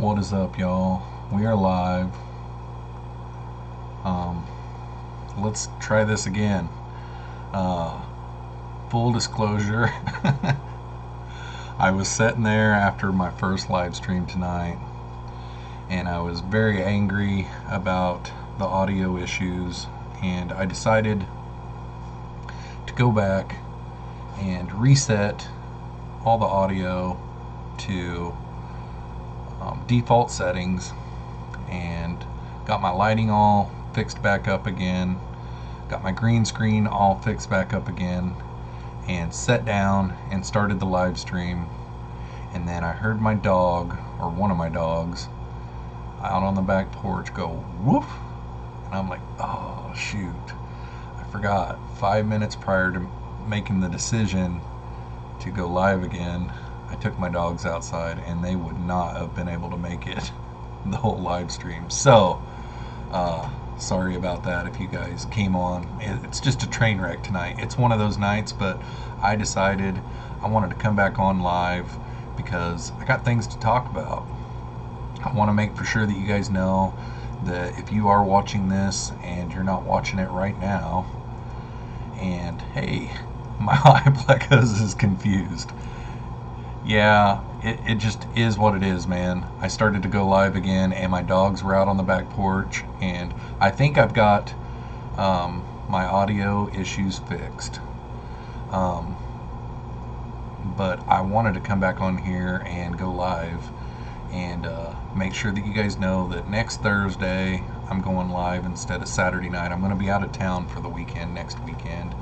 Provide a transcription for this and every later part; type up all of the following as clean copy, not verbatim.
What is up, y'all? We are live. Let's try this again. Uh, Full disclosure, I was sitting there after my first live stream tonight, and I was very angry about the audio issues, and I decided to go back and reset all the audio to default settings, and got my lighting all fixed back up again, got my green screen all fixed back up again, and sat down and started the live stream. And then I heard my dog, or one of my dogs, out on the back porch go woof, and I'm like, oh shoot, I forgot. 5 minutes prior to making the decision to go live again, I took my dogs outside, and they would not have been able to make it the whole live stream. So sorry about that if you guys came on. It's just a train wreck tonight. It's one of those nights, but I decided I wanted to come back on live because I got things to talk about. I want to make for sure that you guys know that if you are watching this and you're not watching it right now, and hey, my iPlecas is confused. Yeah, it just is what it is, man. I started to go live again, and my dogs were out on the back porch, and I think I've got my audio issues fixed. But I wanted to come back on here and go live and make sure that you guys know that next Thursday I'm going live instead of Saturday night. I'm going to be out of town for the weekend, next weekend.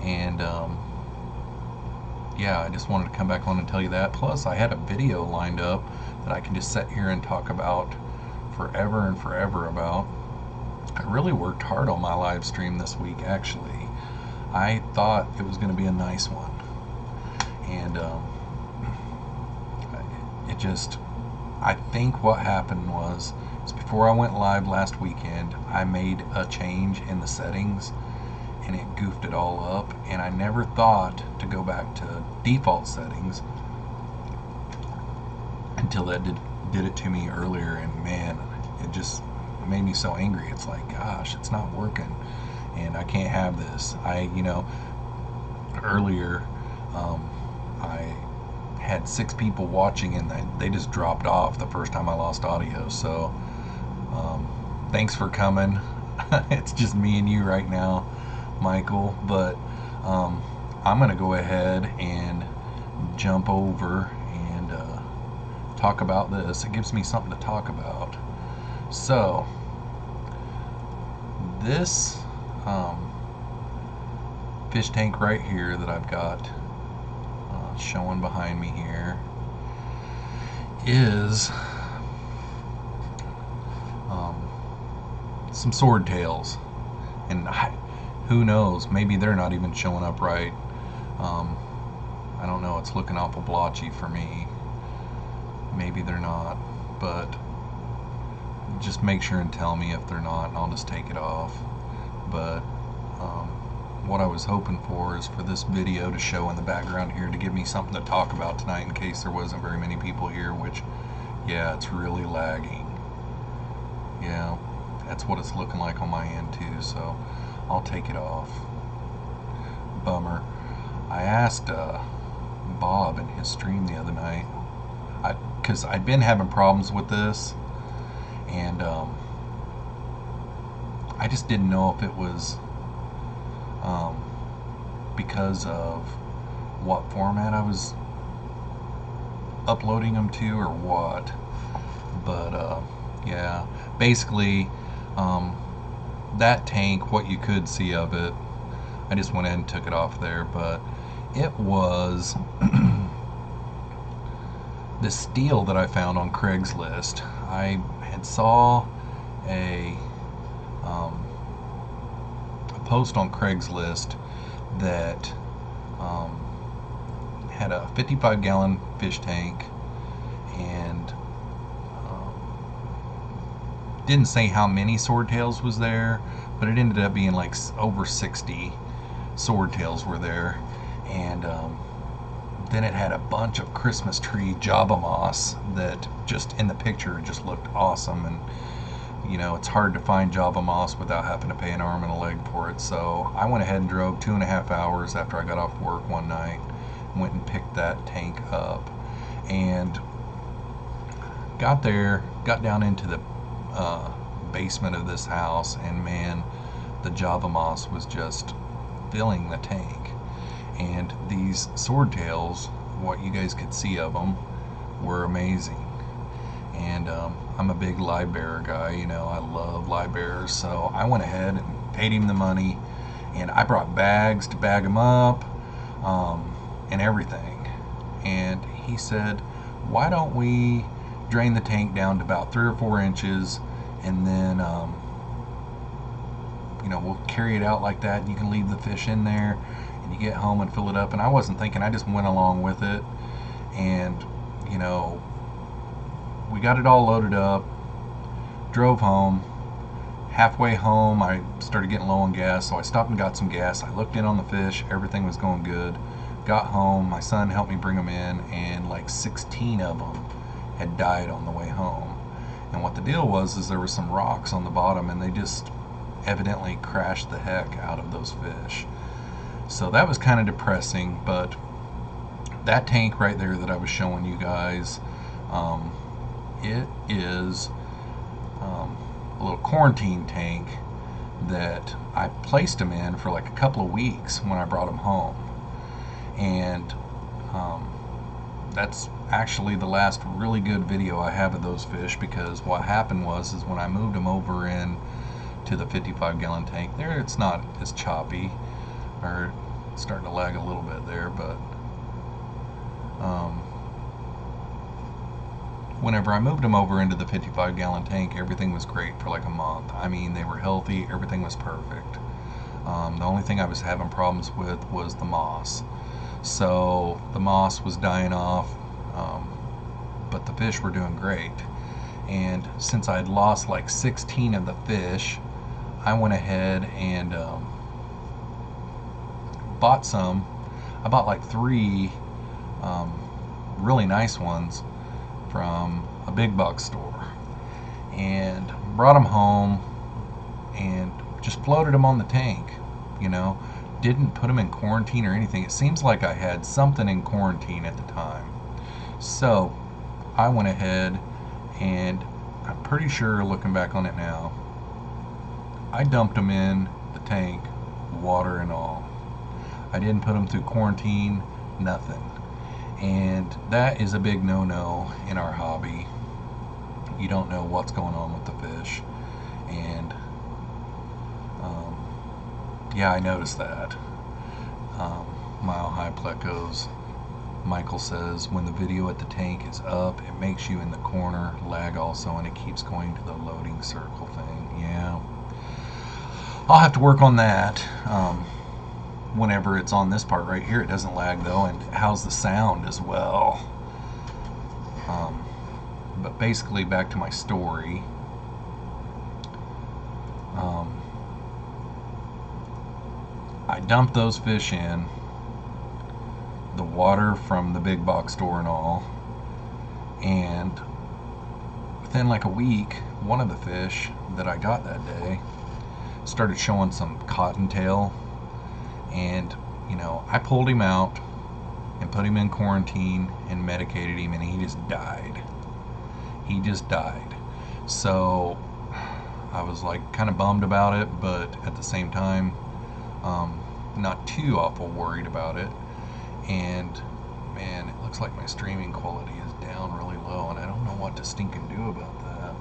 And yeah, I just wanted to come back on and tell you that. Plus, I had a video lined up that I can just sit here and talk about forever and forever about. I really worked hard on my live stream this week, actually. I thought it was going to be a nice one. And I think what happened was before I went live last weekend, I made a change in the settings, and it goofed it all up, and I never thought to go back to default settings until that did it to me earlier. And man, it just made me so angry. It's like, gosh, it's not working, and I can't have this. Earlier I had 6 people watching, and they just dropped off the first time I lost audio. So thanks for coming. It's just me and you right now, Michael, but I'm gonna go ahead and jump over and talk about this. It gives me something to talk about. So this fish tank right here that I've got showing behind me here is some swordtails, and who knows, maybe they're not even showing up right. I don't know, it's looking awful blotchy for me. Maybe they're not, but just make sure and tell me if they're not, and I'll just take it off. But what I was hoping for is for this video to show in the background here to give me something to talk about tonight in case there wasn't very many people here, which, yeah, it's really lagging. Yeah, that's what it's looking like on my end too, so I'll take it off. Bummer. I asked Bob in his stream the other night, because I'd been having problems with this, and I just didn't know if it was because of what format I was uploading them to or what. But yeah, basically that tank, what you could see of it, I just went ahead and took it off there, but it was the steel that I found on Craigslist. I had saw a post on Craigslist that had a 55-gallon fish tank, and didn't say how many swordtails was there, but it ended up being like over 60 swordtails were there. And then it had a bunch of Christmas tree Java moss that just in the picture just looked awesome. And you know, it's hard to find Java moss without having to pay an arm and a leg for it. So I went ahead and drove 2.5 hours after I got off work one night, went and picked that tank up, and got there, got down into the basement of this house, and man, the Java moss was just filling the tank. And these swordtails, what you guys could see of them, were amazing. And I'm a big live bearer guy, you know, I love live bearers, so I went ahead and paid him the money, and I brought bags to bag him up, and everything. And he said, why don't we drain the tank down to about 3 or 4 inches, and then you know, we'll carry it out like that. You can leave the fish in there, and you get home and fill it up. And I wasn't thinking, I just went along with it. And you know, we got it all loaded up, drove home. Halfway home, I started getting low on gas, so I stopped and got some gas. I looked in on the fish, everything was going good. Got home, my son helped me bring them in, and like 16 of them had died on the way home. And what the deal was is there were some rocks on the bottom, and they just evidently crashed the heck out of those fish. So that was kind of depressing. But that tank right there that I was showing you guys, it is a little quarantine tank that I placed them in for like a couple of weeks when I brought them home. And that's actually the last really good video I have of those fish, because what happened was is when I moved them over in to the 55-gallon tank, there it's not as choppy, or it's starting to lag a little bit there, but whenever I moved them over into the 55-gallon tank, everything was great for like a month. I mean, they were healthy, everything was perfect. The only thing I was having problems with was the moss. So the moss was dying off, but the fish were doing great. And since I'd lost like 16 of the fish, I went ahead and bought some. I bought like 3 really nice ones from a big box store, and brought them home and just floated them on the tank, you know. Didn't put them in quarantine or anything. It seems like I had something in quarantine at the time. So I went ahead, and I'm pretty sure, looking back on it now, I dumped them in the tank, water and all. I didn't put them through quarantine, nothing. And that is a big no-no in our hobby. You don't know what's going on with the fish. And yeah, I noticed that. Mile High Plecos, Michael says, when the video at the tank is up, it makes you in the corner lag also, and it keeps going to the loading circle thing. Yeah, I'll have to work on that. Whenever it's on this part right here, it doesn't lag though. And how's the sound as well? But basically, back to my story. I dumped those fish in the water from the big box store and all, and within like a week, one of the fish that I got that day started showing some cottontail. And you know, I pulled him out and put him in quarantine and medicated him, and he just died. He just died. So I was like kind of bummed about it, but at the same time, not too awful worried about it. And man, it looks like my streaming quality is down really low, and I don't know what to stinking do about that.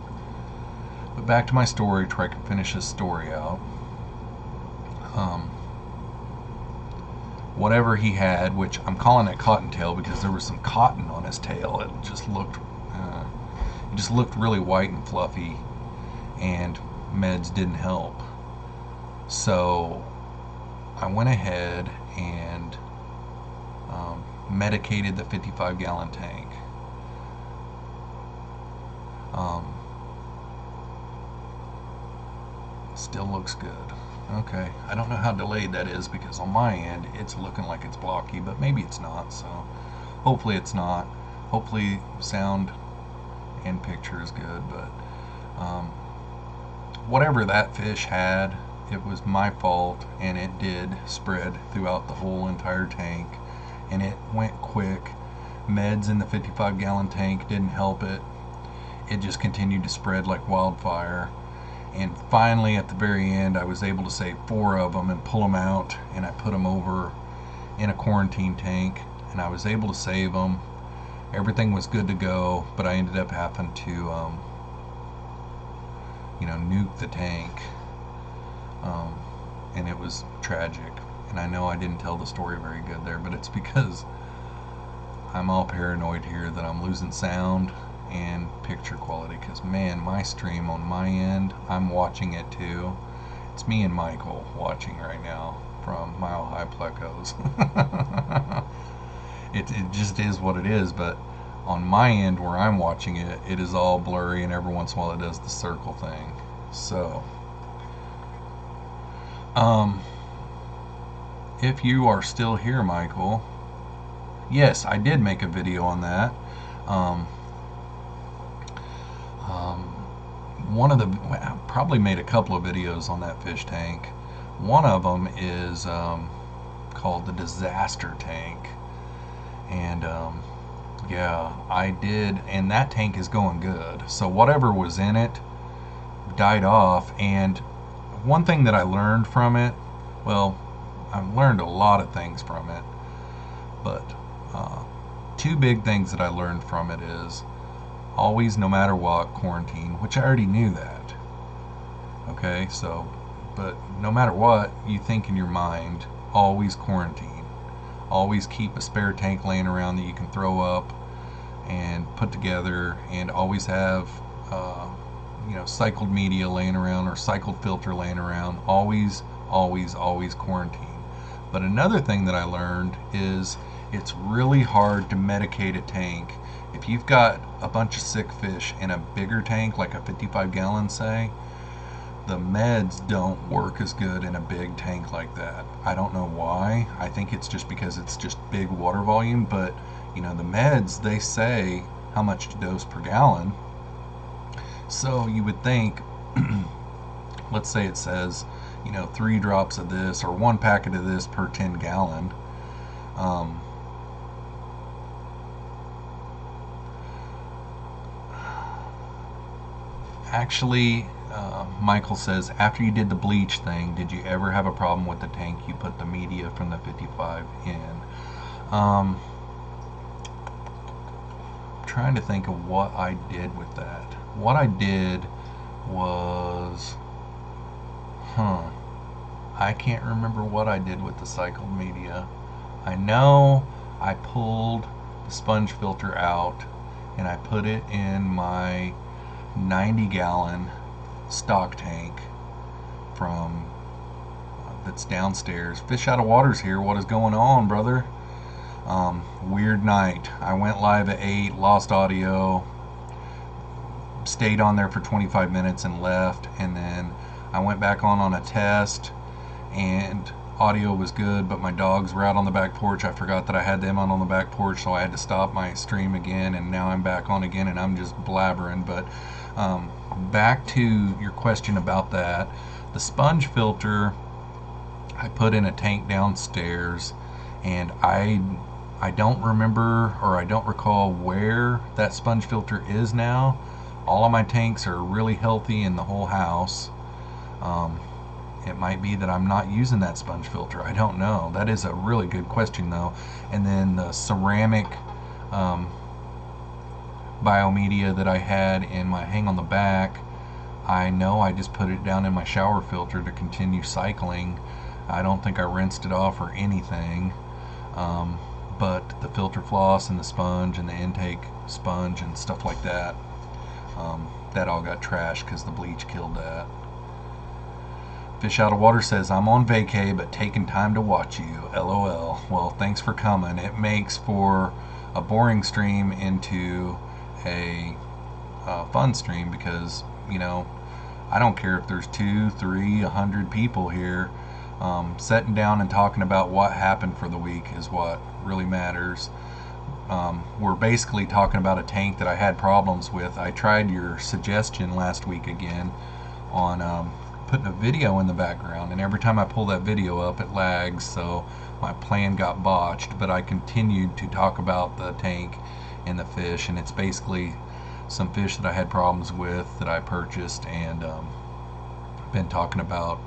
But back to my story, try to finish this story out. Whatever he had, which I'm calling it cottontail because there was some cotton on his tail. It just looked really white and fluffy, and meds didn't help. So I went ahead and medicated the 55-gallon tank. Still looks good. Okay, I don't know how delayed that is because on my end it's looking like it's blocky, but maybe it's not. So Hopefully it's not. Hopefully sound and picture is good, but whatever that fish had, it was my fault, and it did spread throughout the whole entire tank, and it went quick. Meds in the 55-gallon tank didn't help it. It just continued to spread like wildfire. And finally, at the very end, I was able to save 4 of them and pull them out, and I put them over in a quarantine tank, and I was able to save them. Everything was good to go, but I ended up having to nuke the tank, and it was tragic. And I know I didn't tell the story very good there, but it's because I'm all paranoid here that I'm losing sound and picture quality, because man, my stream on my end, I'm watching it too. It's me and Michael watching right now from Mile High Plecos. It just is what it is, but on my end where I'm watching it, it is all blurry, and every once in a while it does the circle thing. So if you are still here, Michael, yes, I did make a video on that. Probably made a couple of videos on that fish tank. One of them is called the disaster tank, and yeah, I did, and that tank is going good. So whatever was in it died off. And one thing that I learned from it, well, I've learned a lot of things from it, but 2 big things that I learned from it is always, no matter what, quarantine, which I already knew that. Okay, so, but no matter what you think in your mind, always quarantine. Always keep a spare tank laying around that you can throw up and put together, and always have cycled media laying around, or cycled filter laying around. Always quarantine. But another thing that I learned is it's really hard to medicate a tank. If you've got a bunch of sick fish in a bigger tank, like a 55-gallon, say, the meds don't work as good in a big tank like that. I don't know why. I think it's just because it's just big water volume, but the meds, they say how much to dose per gallon. So you would think, let's say it says, 3 drops of this or 1 packet of this per 10 gallon. Actually, Michael says, after you did the bleach thing, did you ever have a problem with the tank you put the media from the 55 in? Trying to think of what I did with that. What I did was, I can't remember what I did with the cycled media. I know I pulled the sponge filter out and I put it in my 90-gallon stock tank from that's downstairs. Fish Out of Water's here. What is going on, brother? Weird night. I went live at 8, lost audio, stayed on there for 25 minutes and left, and then I went back on a test, and audio was good, but my dogs were out on the back porch. I forgot that I had them on the back porch, so I had to stop my stream again, and now I'm back on again, and I'm just blabbering. But back to your question about that, the sponge filter I put in a tank downstairs, and I don't remember, or I don't recall where that sponge filter is now. All of my tanks are really healthy in the whole house. It might be that I'm not using that sponge filter. I don't know. That is a really good question, though. And then the ceramic biomedia that I had in my hang on the back, I know I just put it down in my shower filter to continue cycling. I don't think I rinsed it off or anything. But the filter floss and the sponge and the intake sponge and stuff like that, that all got trashed because the bleach killed that. Fish Out of Water says, I'm on vacay but taking time to watch you. LOL. Well, thanks for coming. It makes for a boring stream into a fun stream, because I don't care if there's 2, 3, 100 people here. Sitting down and talking about what happened for the week is what really matters. we're basically talking about a tank that I had problems with. I tried your suggestion last week again on putting a video in the background, and every time I pull that video up it lags, so my plan got botched, but I continued to talk about the tank and the fish, and it's basically some fish that I had problems with that I purchased, and been talking about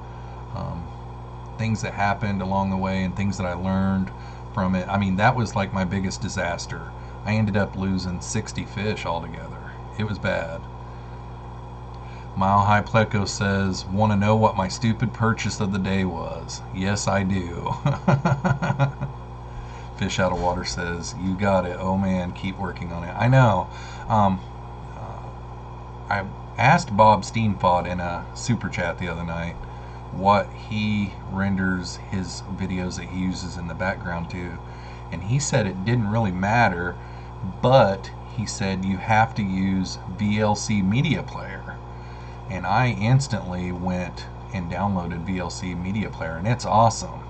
things that happened along the way and things that I learned from it. I mean, that was like my biggest disaster. I ended up losing 60 fish altogether. It was bad. Mile High Pleco says, want to know what my stupid purchase of the day was? Yes, I do. Fish Out of Water says, you got it. Oh man, keep working on it. I know. I asked Bob Steenfod in a super chat the other night what he renders his videos that he uses in the background to, and he said it didn't really matter, but he said you have to use VLC Media Player, and I instantly went and downloaded VLC Media Player, and it's awesome,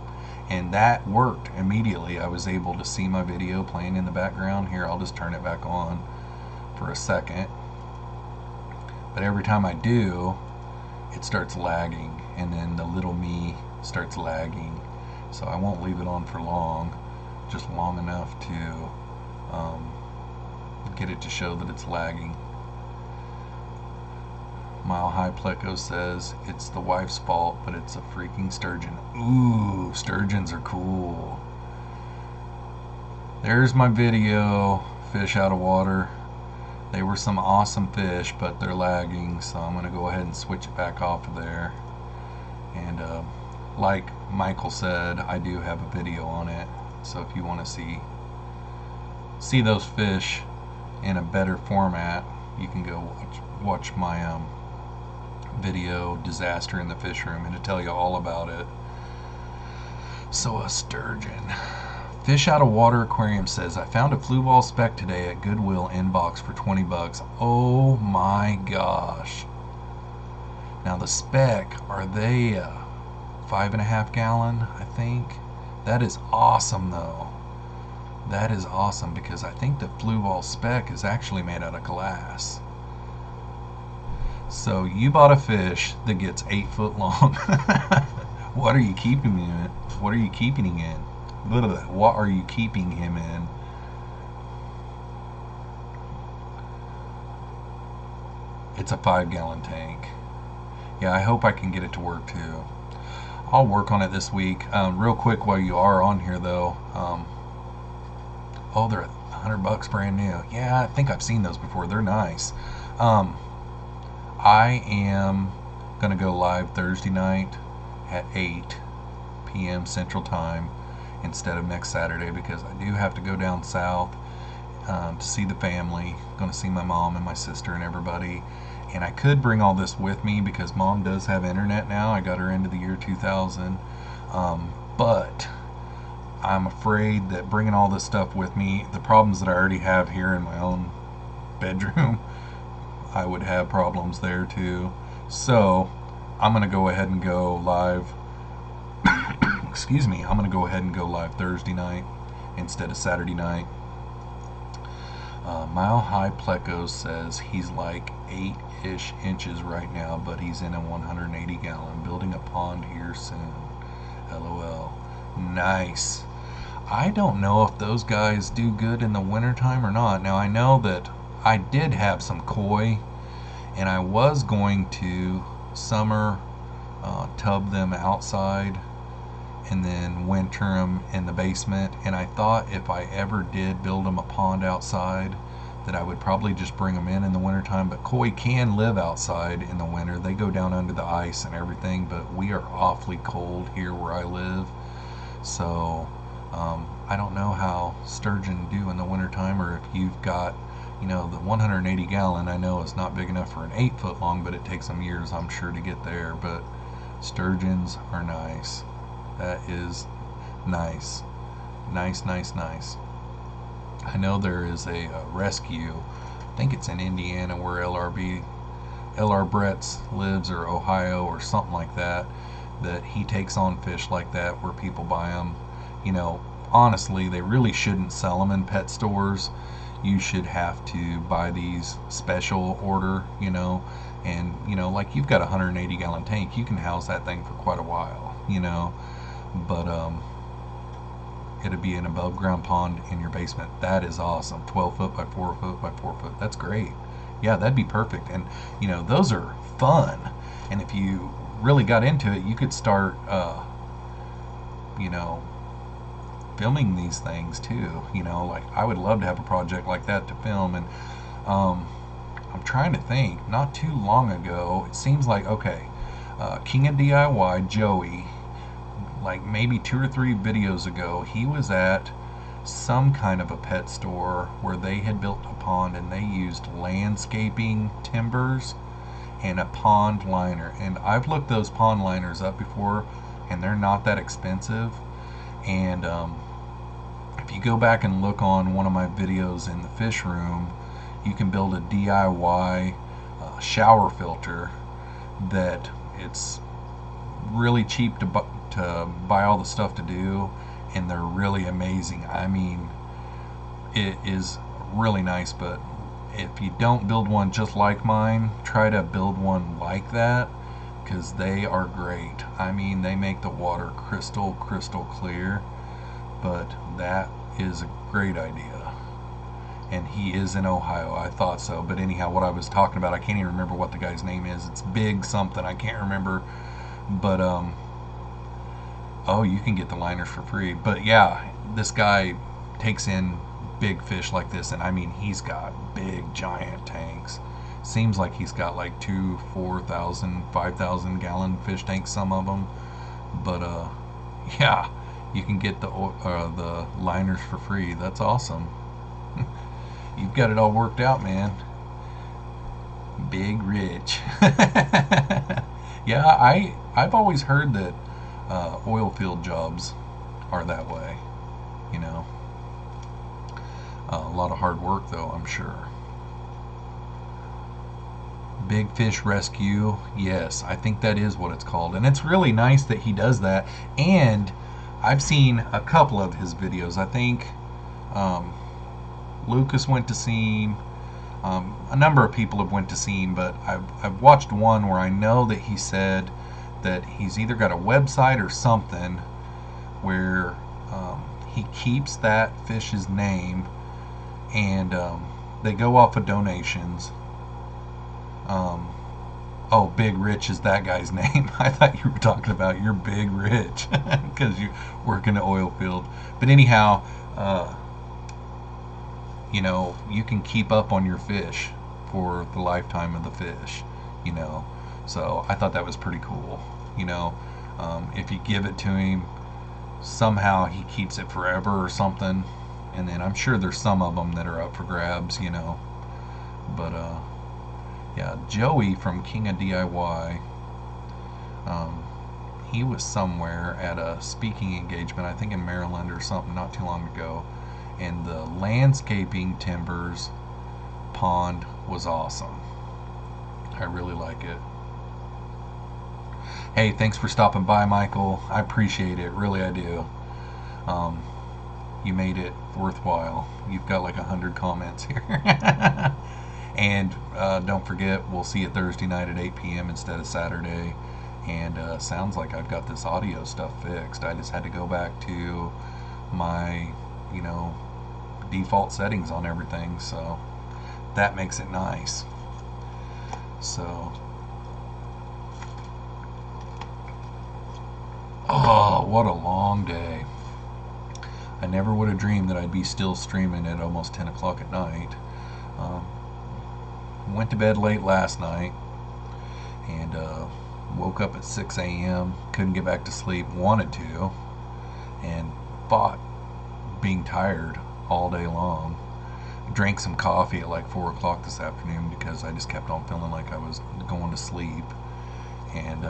and that worked immediately. I was able to see my video playing in the background. Here, I'll just turn it back on for a second, but every time I do, it starts lagging, and then the little me starts lagging, so I won't leave it on for long, just long enough to get it to show that it's lagging. Mile High Pleco says it's the wife's fault, but it's a freaking sturgeon. Ooh, sturgeons are cool. There's my video, Fish Out of Water. They were some awesome fish, but they're lagging, so I'm going to go ahead and switch it back off of there. And like Michael said, I do have a video on it, so if you want to see those fish in a better format, you can go watch my video, Disaster in the Fish Room, and it'll tell you all about it. So a sturgeon. Fish Out of Water Aquarium says, I found a flue ball speck today at Goodwill inbox for 20 bucks. Oh my gosh. Now the speck, are they 5.5 gallon, I think? That is awesome though. That is awesome, because I think the flue ball speck is actually made out of glass. So you bought a fish that gets 8 foot long. What are you keeping him in? What are you keeping him in? What are you keeping him in? It's a 5-gallon tank. Yeah, I hope I can get it to work too. I'll work on it this week. Real quick while you are on here though, oh, they're $100 brand new. Yeah, I think I've seen those before. They're nice. I am gonna go live Thursday night at 8 p.m. Central Time instead of next Saturday, because I do have to go down south to see the family. I'm going to see my mom and my sister and everybody, and I could bring all this with me because mom does have internet now. I got her into the year 2000, but I'm afraid that bringing all this stuff with me, the problems that I already have here in my own bedroom, I would have problems there too. So I'm going to go ahead and go live excuse me, I'm going to go ahead and go live Thursday night instead of Saturday night. Mile High Pleco says he's like 8-ish inches right now, but he's in a 180 gallon, building a pond here soon. LOL. Nice. I don't know if those guys do good in the wintertime or not. Now I know that I did have some koi, and I was going to summer tub them outside and then winter them in the basement, and I thought if I ever did build them a pond outside that I would probably just bring them in the wintertime. But koi can live outside in the winter. They go down under the ice and everything, but we are awfully cold here where I live, so I don't know how sturgeon do in the wintertime, or if you've got, you know, the 180 gallon I know is not big enough for an 8 foot long, but it takes them years, I'm sure, to get there. But sturgeons are nice. That is nice. Nice, nice, nice. I know there is a rescue, I think it's in Indiana where LR Bretts lives, or Ohio or something like that, that he takes on fish like that where people buy them, you know, honestly, they really shouldn't sell them in pet stores. You should have to buy these special order, you know, and you know, like you've got a 180 gallon tank, you can house that thing for quite a while, you know. But it'd be an above ground pond in your basement. That is awesome. 12 foot by 4 foot by 4 foot. That's great. Yeah, that'd be perfect. And you know, those are fun. And if you really got into it, you could start you know, filming these things too. You know, like I would love to have a project like that to film. And I'm trying to think, not too long ago, it seems like, okay, King of DIY, Joey, like maybe 2 or 3 videos ago, he was at some kind of a pet store where they had built a pond and they used landscaping timbers and a pond liner. And I've looked those pond liners up before, and they're not that expensive. And if you go back and look on one of my videos in the fish room, you can build a DIY shower filter that it's really cheap to buy all the stuff to do, and they're really amazing. I mean, it is really nice. But if you don't build one just like mine, try to build one like that, because they are great. I mean, they make the water crystal clear. But that is a great idea. And he is in Ohio. I thought so. But anyhow, what I was talking about, I can't even remember what the guy's name is. It's Big something. I can't remember. But oh, you can get the liners for free. But yeah, this guy takes in big fish like this, and I mean, he's got big giant tanks. Seems like he's got like 2, 4,000, 5,000 gallon fish tanks, some of them. But yeah, you can get the liners for free. That's awesome. You've got it all worked out, man. Big rich. Yeah, I've always heard that oil field jobs are that way, you know. A lot of hard work though, I'm sure. Big Fish Rescue, yes, I think that is what it's called. And it's really nice that he does that. And I've seen a couple of his videos. I think Lucas went to see him. A number of people have went to see him, but I've watched one where I know that he said that he's either got a website or something where he keeps that fish's name, and they go off of donations. Oh, Big Rich is that guy's name. I thought you were talking about your Big Rich because you work in the oil field. But anyhow, you know, you can keep up on your fish for the lifetime of the fish, you know. So I thought that was pretty cool. You know, if you give it to him, somehow he keeps it forever or something. And then I'm sure there's some of them that are up for grabs, you know. But yeah, Joey from King of DIY, he was somewhere at a speaking engagement, I think in Maryland or something, not too long ago, and the landscaping timbers pond was awesome. I really like it. Hey, thanks for stopping by, Michael. I appreciate it, really I do. You made it worthwhile. You've got like 100 comments here. And don't forget, we'll see you Thursday night at 8 p.m. instead of Saturday. And sounds like I've got this audio stuff fixed. I just had to go back to my, you know, default settings on everything. So that makes it nice. So, oh, what a long day. I never would have dreamed that I'd be still streaming at almost 10 o'clock at night. Went to bed late last night and woke up at 6 a.m. Couldn't get back to sleep, wanted to, and fought being tired all day long. Drank some coffee at like 4 o'clock this afternoon because I just kept on feeling like I was going to sleep. And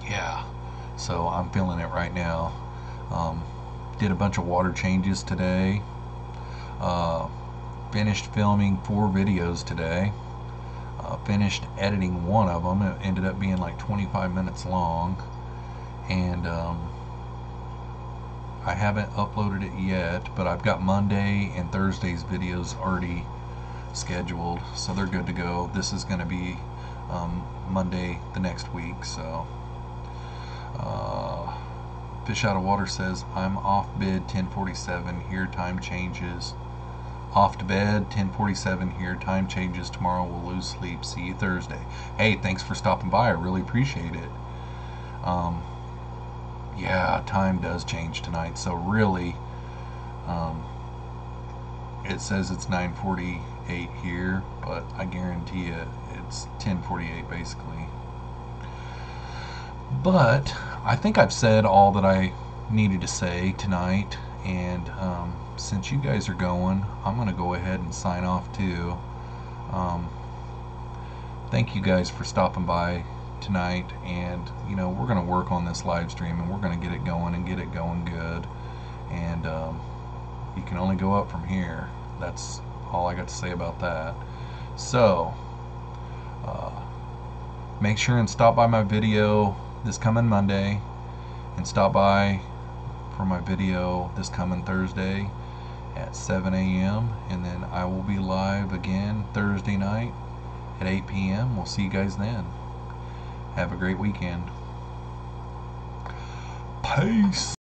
yeah, so I'm feeling it right now. Did a bunch of water changes today. Finished filming 4 videos today. Finished editing one of them. It ended up being like 25 minutes long. And I haven't uploaded it yet, but I've got Monday and Thursday's videos already scheduled, so they're good to go. This is going to be Monday the next week. So Fish Out of Water says, I'm off bid 1047 here, time changes. Off to bed 1047 here, time changes tomorrow, we'll lose sleep, see you Thursday. Hey, thanks for stopping by, I really appreciate it. Yeah, time does change tonight, so really it says it's 9:48 here, but I guarantee you it's 10:48 basically. But I think I've said all that I needed to say tonight, and since you guys are going, I'm going to go ahead and sign off too. Thank you guys for stopping by tonight, and you know, we're going to work on this live stream, and we're going to get it going and get it going good, and you can only go up from here. That's all I got to say about that. So make sure and stop by my video this coming Monday, and stop by for my video this coming Thursday at 7 a.m. and then I will be live again Thursday night at 8 p.m. We'll see you guys then. Have a great weekend. Peace.